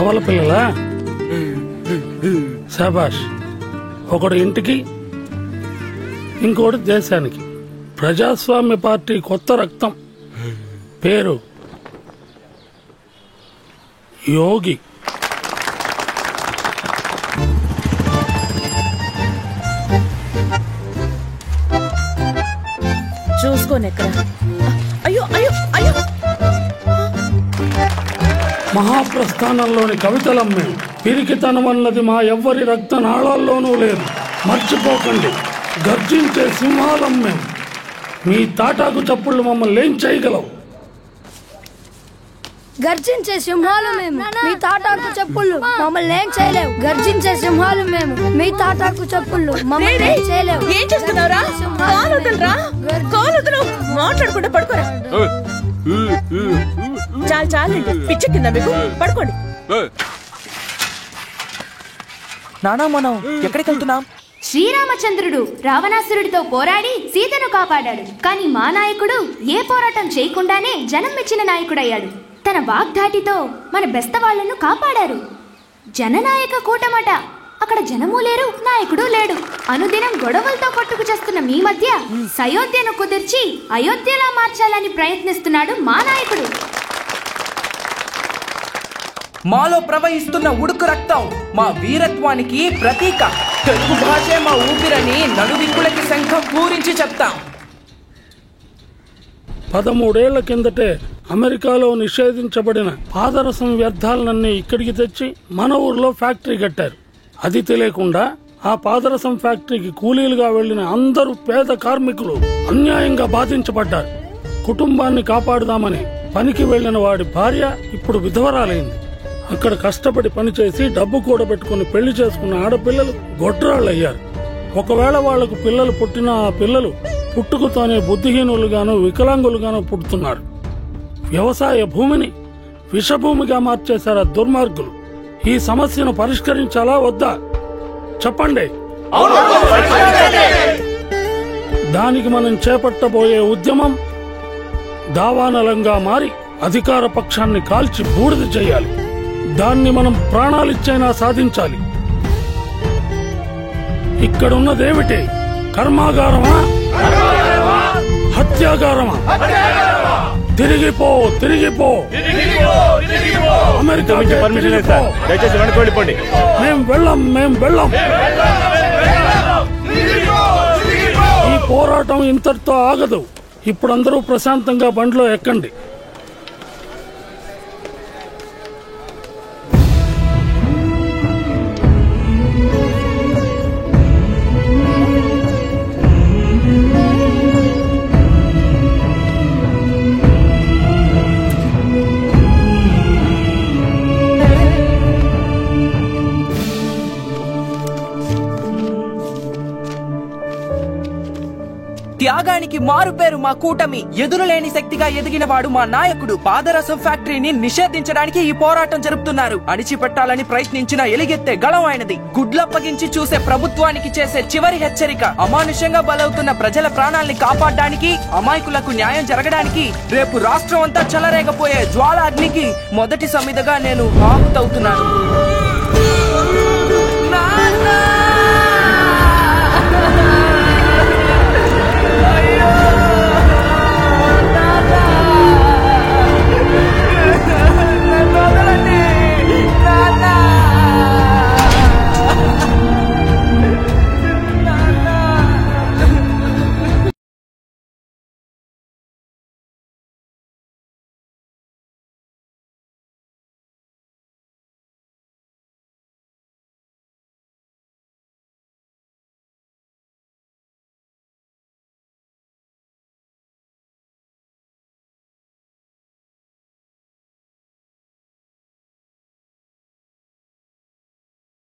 కవల పిల్లలా? శాబాష్. ఒకడు ఇంటికి, ఇంకోటి దేశానికి. ప్రజాస్వామ్య పార్టీ కొత్త రక్తం. పేరు యోగి. చూసుకోండి ఎక్కడ. అయ్యో అయ్యో అయ్యో. మహాప్రస్థానంలోని కవితలం మేము. పిరికితనం అన్నది మా ఎవ్వరి రక్త నాళాల్లోనూ లేదు. మర్చిపోకండి. గర్జించే సింహాలం మేము. మీ తాటాకు చప్పుళ్ళు మమ్మల్ని ఏం చేయగలవు? గర్జించే సింహాలు మేము. మీ తాటాకు చెప్పుళ్ళు మమ్మల్ని ఏం చేయలేవు. గర్జించే సింహాలు మేము. మీ తాటాకు చెప్పుళ్ళు మమ్మల్ని ఏం చేయలేవు. ఏం చేస్తున్నావురా? మాట్లాడుకుంటే పడుకోరా. చాలు చాలండి. పిచ్చ కింద మీకు. పడుకోండి. నానా, మనం ఎక్కడికి వెళ్తున్నాం? శ్రీరామచంద్రుడు రావణాసురుడితో పోరాడి సీతను కాపాడాడు. కానీ మా నాయకుడు ఏ పోరాటం చేయకుండానే జనం మెచ్చిన నాయకుడయ్యాడు. తన వాగ్ధాటితో మన బెస్తవాళ్లను కాపాడారు. జననాయక కూటమట. అక్కడ జనము లేరు, నాయకుడు లేడు. అనుదినం గొడవలతో కొట్టుకు చేస్తున్న మీ మధ్య సయోధ్యను కుదిర్చి అయోధ్యలా మార్చాలని ప్రయత్నిస్తున్నాడు మా నాయకుడు. మాలో ప్రవహిస్తున్న ఉడుకు రక్తం మా వీరత్వానికి ప్రతీక. తెలుగు భాషే మా ఊపిరని నలుదిక్కులకి శంఖం పూరించి చెప్తాం. 13 ఏళ్ల కిందటే అమెరికాలో నిషేధించబడిన పాదరసం వ్యర్థాలన్నీ ఇక్కడికి తెచ్చి మన ఊర్లో ఫ్యాక్టరీ కట్టారు. అది తెలియకుండా ఆ పాదరసం ఫ్యాక్టరీకి కూలీలుగా వెళ్లిన అందరూ పేద కార్మికులు అన్యాయంగా బాధించబడ్డారు. కుటుంబాన్ని కాపాడుదామని పనికి వెళ్లిన వాడి భార్య ఇప్పుడు విధవరాలైంది. అక్కడ కష్టపడి పనిచేసి డబ్బు కూడబెట్టుకుని పెళ్లి చేసుకున్న ఆడపిల్లలు గొడ్రాళ్ళయ్యారు. ఒకవేళ వాళ్లకు పిల్లలు పుట్టినా ఆ పిల్లలు పుట్టుకతోనే బుద్ధిహీనులుగాను వికలాంగులుగాను పుడుతున్నారు. వ్యవసాయ భూమిని విషభూమిగా మార్చేశారు దుర్మార్గులు. ఈ సమస్యను పరిష్కరించాలా వద్దా చెప్పండి. దానికి మనం చేపట్టబోయే ఉద్యమం దావానలంగా మారి అధికార పక్షాన్ని కాల్చి బూడిద చేయాలి. దాన్ని మనం ప్రాణాలిచ్చైనా సాధించాలి. ఇక్కడున్నదేమిటి? కర్మాగారమా? హత్యాగారమా? తిరిగిపో, తిరిగిపో. అమెరికాకి మేం వెళ్ళం. ఈ పోరాటం ఇంతటితో ఆగదు. ఇప్పుడందరూ ప్రశాంతంగా బండిలో ఎక్కండి. త్యాగానికి మారు పేరు మా కూటమి. ఎదురులేని శక్తిగా ఎదిగినవాడు మా నాయకుడు. పాదరసం ఫ్యాక్టరీని నిషేధించడానికి ఈ పోరాటం జరుపుతున్నారు. అణిచిపెట్టాలని ప్రయత్నించిన ఎలిగెత్తే గళం ఆయనది. గుడ్లప్పగించి చూసే ప్రభుత్వానికి చేసే చివరి హెచ్చరిక. అమానుషంగా బలవుతున్న ప్రజల ప్రాణాల్ని కాపాడడానికి, అమాయకులకు న్యాయం జరగడానికి, రేపు రాష్ట్రం అంతా చెలరేగపోయే జ్వాల అగ్నికి మొదటి సమిధగా నేను ఆహుతవుతున్నాను.